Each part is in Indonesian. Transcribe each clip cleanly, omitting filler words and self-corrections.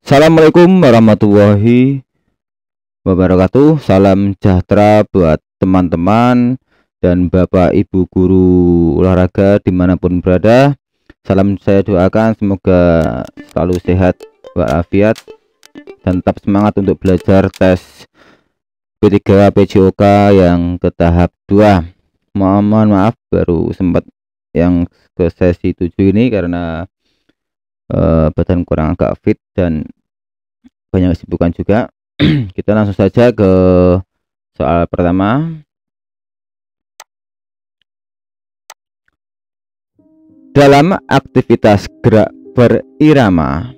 Assalamualaikum warahmatullahi wabarakatuh. Salam sejahtera buat teman-teman dan Bapak Ibu guru olahraga dimanapun berada. Salam saya doakan semoga selalu sehat walafiat dan tetap semangat untuk belajar tes P3 PJOK yang ke tahap 2. Mohon maaf baru sempat yang ke sesi 7 ini karena badan kurang agak fit dan banyak kesibukan juga. Kita langsung saja ke soal pertama. Dalam aktivitas gerak berirama,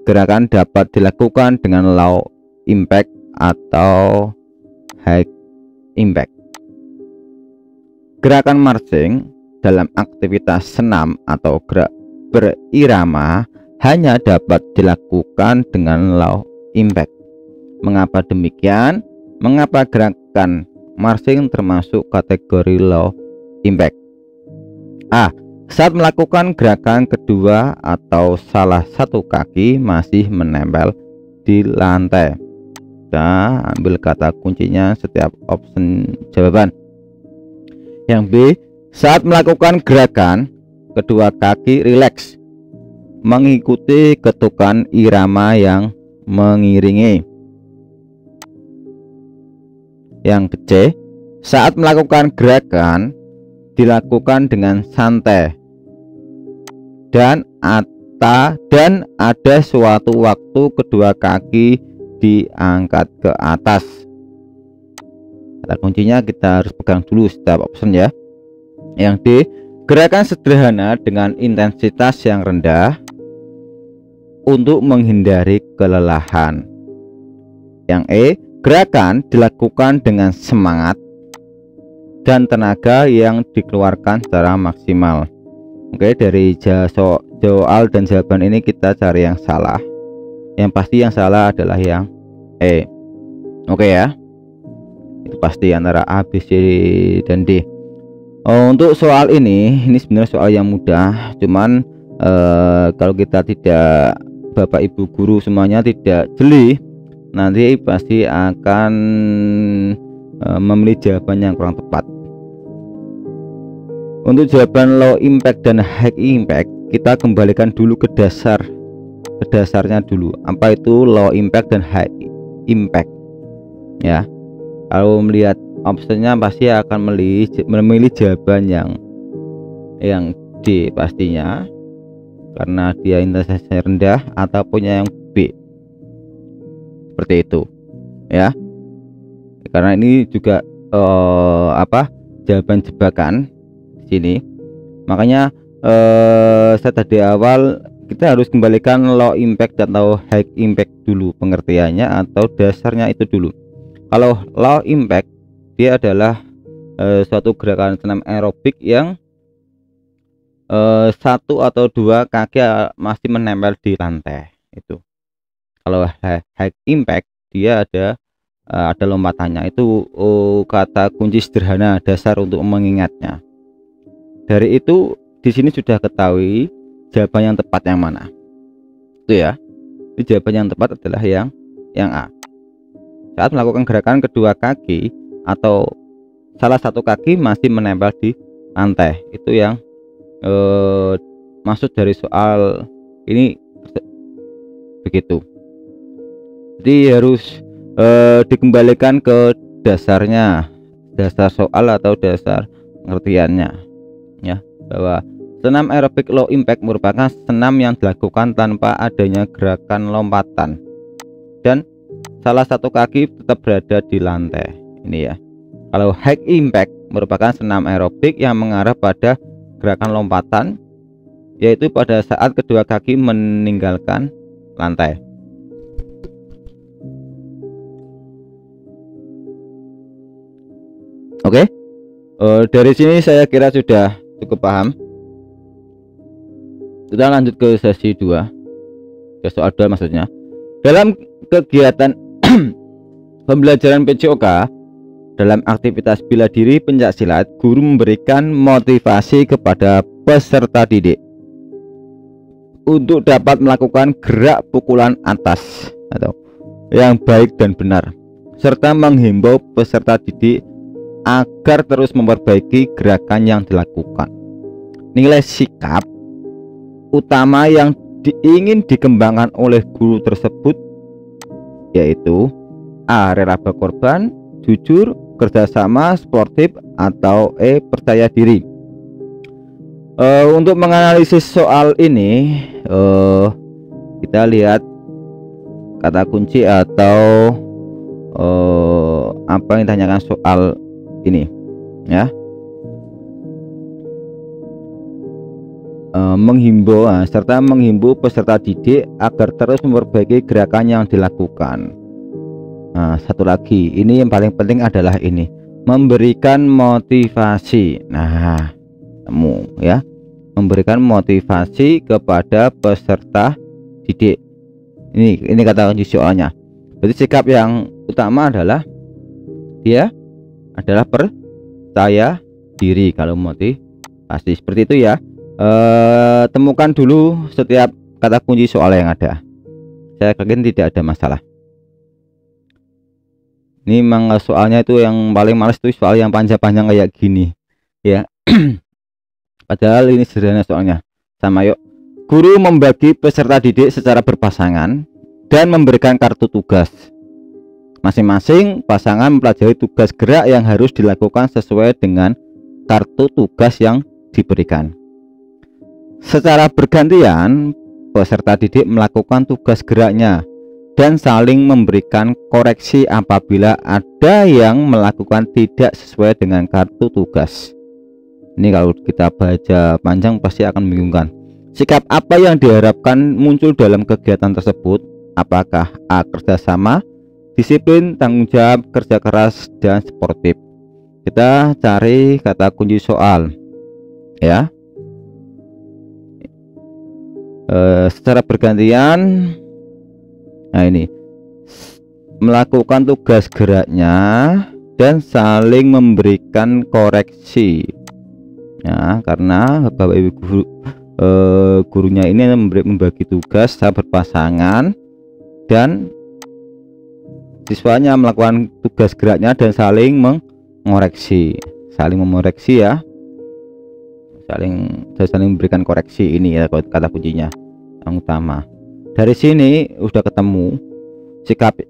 gerakan dapat dilakukan dengan low impact atau high impact. Gerakan marching dalam aktivitas senam atau gerak berirama hanya dapat dilakukan dengan low impact. Mengapa demikian? Mengapa gerakan marching termasuk kategori low impact? A. Saat melakukan gerakan kedua atau salah satu kaki masih menempel di lantai. Kita ambil kata kuncinya setiap option jawaban. Yang B. Saat melakukan gerakan kedua kaki rileks mengikuti ketukan irama yang mengiringi. Yang C. Saat melakukan gerakan dilakukan dengan santai dan ada suatu waktu kedua kaki diangkat ke atas. Kata kuncinya kita harus pegang dulu setiap option ya. Yang D. Gerakan sederhana dengan intensitas yang rendah untuk menghindari kelelahan. Yang E. Gerakan dilakukan dengan semangat dan tenaga yang dikeluarkan secara maksimal. Oke, dari soal dan jawaban ini kita cari yang salah. Yang pasti yang salah adalah yang E. Oke ya, itu pasti antara A, B, C, dan D. Untuk soal ini sebenarnya soal yang mudah, cuman kalau kita tidak, Bapak Ibu guru semuanya tidak jeli, nanti pasti akan memilih jawaban yang kurang tepat. Untuk jawaban low impact dan high impact, kita kembalikan dulu ke dasarnya dulu. Apa itu low impact dan high impact? Ya, kalau melihat opsinya pasti akan memilih jawaban yang D pastinya, karena dia intensitasnya rendah, ataupun yang B seperti itu ya, karena ini juga jawaban jebakan di sini. Makanya saya tadi awal kita harus kembalikan low impact atau high impact dulu pengertiannya atau dasarnya itu dulu. Kalau low impact dia adalah suatu gerakan senam aerobik yang satu atau dua kaki masih menempel di lantai itu. Kalau high impact dia ada lompatannya, itu kata kunci sederhana dasar untuk mengingatnya. Dari itu di sini sudah ketahui jawaban yang tepat yang mana itu ya. Itu jawaban yang tepat adalah yang A. Saat melakukan gerakan kedua kaki atau salah satu kaki masih menempel di lantai, itu yang maksud dari soal ini begitu. Jadi harus dikembalikan ke dasarnya, dasar soal atau dasar pengertiannya ya, bahwa senam aerobik low impact merupakan senam yang dilakukan tanpa adanya gerakan lompatan dan salah satu kaki tetap berada di lantai ini ya. Kalau high impact merupakan senam aerobik yang mengarah pada gerakan lompatan, yaitu pada saat kedua kaki meninggalkan lantai. Oke, dari sini saya kira sudah cukup paham. Kita lanjut ke sesi 2, ke soal 2 maksudnya. Dalam kegiatan pembelajaran PJOK dalam aktivitas bela diri pencaksilat, guru memberikan motivasi kepada peserta didik untuk dapat melakukan gerak pukulan atas atau yang baik dan benar, serta menghimbau peserta didik agar terus memperbaiki gerakan yang dilakukan. Nilai sikap utama yang ingin dikembangkan oleh guru tersebut yaitu A. Rela berkorban, jujur, kerjasama, sportif, atau E. Percaya diri. Untuk menganalisis soal ini kita lihat kata kunci atau apa yang ditanyakan soal ini ya. Menghimbau serta menghimbau peserta didik agar terus memperbaiki gerakan yang dilakukan. Nah, satu lagi ini yang paling penting adalah ini, memberikan motivasi. Nah, temu ya, memberikan motivasi kepada peserta didik. Ini kata kunci soalnya. Berarti sikap yang utama adalah dia adalah percaya diri kalau motivasi, seperti itu ya. Temukan dulu setiap kata kunci soal yang ada. Saya yakin tidak ada masalah. Ini memang soalnya itu yang paling males itu soal yang panjang-panjang kayak gini ya. Padahal ini sederhana soalnya. Sama yuk. Guru membagi peserta didik secara berpasangan dan memberikan kartu tugas. Masing-masing pasangan mempelajari tugas gerak yang harus dilakukan sesuai dengan kartu tugas yang diberikan. Secara bergantian, peserta didik melakukan tugas geraknya dan saling memberikan koreksi apabila ada yang melakukan tidak sesuai dengan kartu tugas. Ini kalau kita baca panjang pasti akan membingungkan. Sikap apa yang diharapkan muncul dalam kegiatan tersebut? Apakah A. Kerjasama, disiplin, tanggung jawab, kerja keras, dan sportif? Kita cari kata kunci soal ya. Secara bergantian. Nah, ini melakukan tugas geraknya dan saling memberikan koreksi ya, karena Bapak Ibu guru, gurunya ini membagi tugas secara berpasangan dan siswanya melakukan tugas geraknya dan saling mengoreksi, ya, saling memberikan koreksi. Ini ya kata kuncinya yang utama. Dari sini udah ketemu sikap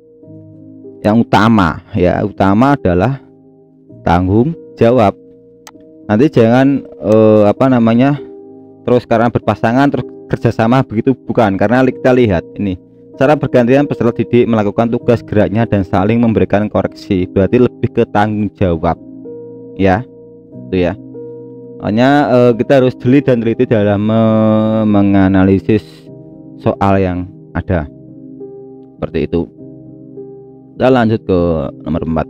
yang utama ya. Utama adalah tanggung jawab. Nanti jangan terus karena berpasangan terus kerjasama, begitu bukan. Karena kita lihat ini secara bergantian peserta didik melakukan tugas geraknya dan saling memberikan koreksi, berarti lebih ke tanggung jawab ya, itu ya. Hanya kita harus jeli dan teliti dalam menganalisis soal yang ada, seperti itu. Kita lanjut ke nomor 4.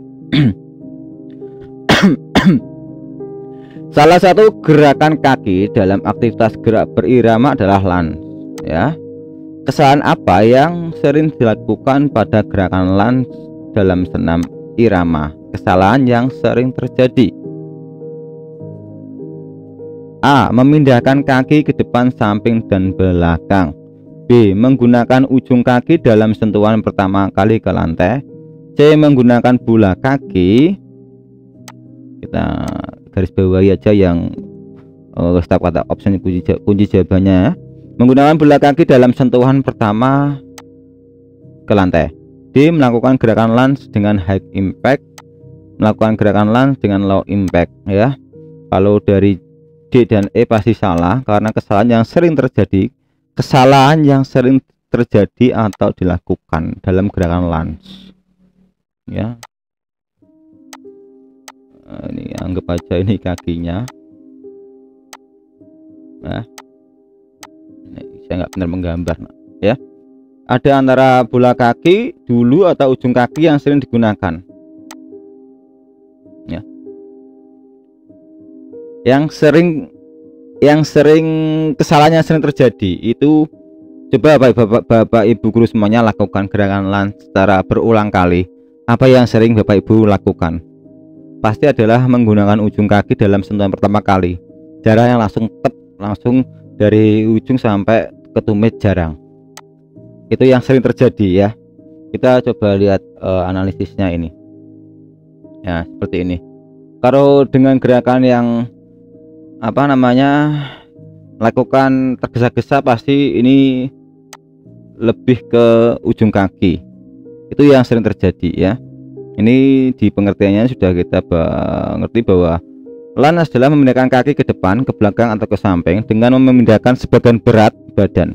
Salah satu gerakan kaki dalam aktivitas gerak berirama adalah lans ya. Kesalahan apa yang sering dilakukan pada gerakan lans dalam senam irama? Kesalahan yang sering terjadi: A. Memindahkan kaki ke depan, samping, dan belakang. B. Menggunakan ujung kaki dalam sentuhan pertama kali ke lantai. C. Menggunakan bola kaki. Kita garis bawahi aja yang setiap kata opsi kunci jawabannya. Menggunakan bola kaki dalam sentuhan pertama ke lantai. D. Melakukan gerakan lans dengan high impact. Melakukan gerakan lans dengan low impact ya. Kalau dari D dan E pasti salah, karena kesalahan yang sering terjadi atau dilakukan dalam gerakan lans ya. Ini anggap aja ini kakinya. Nah, ini saya nggak benar menggambar ya. Ada antara bola kaki dulu atau ujung kaki yang sering digunakan ya. Yang sering kesalahan yang sering terjadi itu, coba Bapak Ibu guru semuanya lakukan gerakan lans secara berulang kali. Apa yang sering Bapak Ibu lakukan? Pasti adalah menggunakan ujung kaki dalam sentuhan pertama kali. Jaraknya langsung dari ujung sampai ketumit jarang. Itu yang sering terjadi ya. Kita coba lihat analisisnya ini ya, seperti ini. Kalau dengan gerakan yang lakukan tergesa-gesa, pasti ini lebih ke ujung kaki. Itu yang sering terjadi ya. Ini di pengertiannya sudah kita mengerti bahwa lanas adalah memindahkan kaki ke depan, ke belakang, atau ke samping dengan memindahkan sebagian berat badan.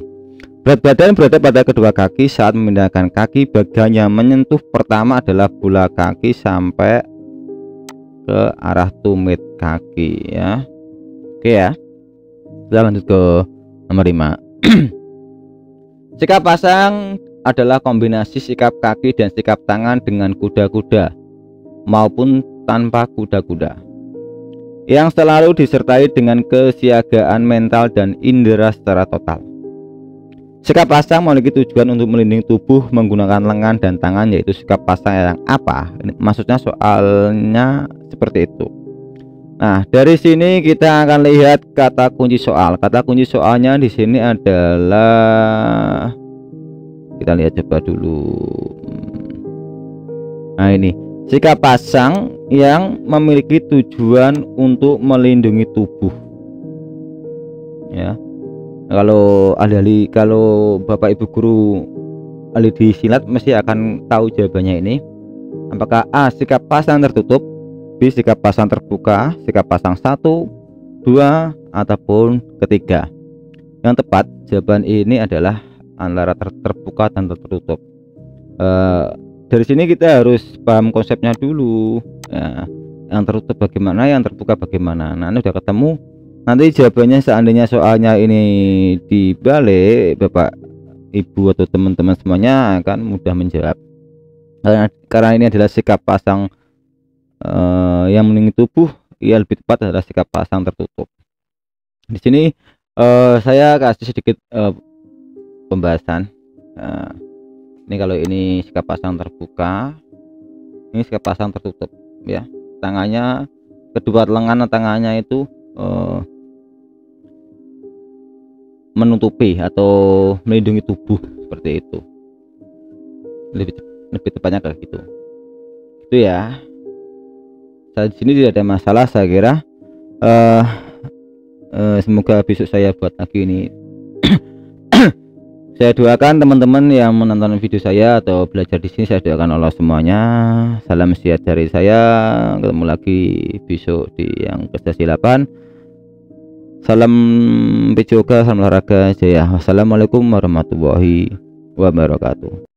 Berat badan berada pada kedua kaki saat memindahkan kaki. Bagian yang menyentuh pertama adalah bola kaki sampai ke arah tumit kaki ya. Oke ya. Kita lanjut ke nomor 5. Sikap pasang adalah kombinasi sikap kaki dan sikap tangan dengan kuda-kuda maupun tanpa kuda-kuda, yang selalu disertai dengan kesiagaan mental dan indera secara total. Sikap pasang memiliki tujuan untuk melindungi tubuh menggunakan lengan dan tangan, yaitu sikap pasang yang apa? Maksudnya soalnya seperti itu. Nah, dari sini kita akan lihat kata kunci soal. Kata kunci soalnya di sini adalah, kita lihat coba dulu. Nah, ini sikap pasang yang memiliki tujuan untuk melindungi tubuh ya. Kalau Bapak Ibu guru ahli di silat mesti akan tahu jawabannya ini. Apakah A, sikap pasang tertutup, B, sikap pasang terbuka, sikap pasang 1, 2, ataupun ketiga? Yang tepat jawaban ini adalah antara terbuka dan tertutup. Dari sini kita harus paham konsepnya dulu ya. Yang tertutup bagaimana, yang terbuka bagaimana. Nah, ini udah ketemu. Nanti jawabannya seandainya soalnya ini dibalik, Bapak Ibu atau teman-teman semuanya akan mudah menjawab. Karena ini adalah sikap pasang yang melindungi tubuh, ya lebih tepat adalah sikap pasang tertutup. Di sini saya kasih sedikit pembahasan. Ini kalau ini sikap pasang terbuka, ini sikap pasang tertutup ya. Tangannya, kedua lengan tangannya itu menutupi atau melindungi tubuh seperti itu. Lebih tepatnya kayak gitu. Itu ya. Saat sini tidak ada masalah, saya kira. Semoga besok saya buat lagi ini. Saya doakan teman-teman yang menonton video saya atau belajar di sini, saya doakan Allah semuanya. Salam sehat dari saya. Ketemu lagi besok di yang ke-8. Salam Pijoga, salam olahraga jaya. Wassalamualaikum warahmatullahi wabarakatuh.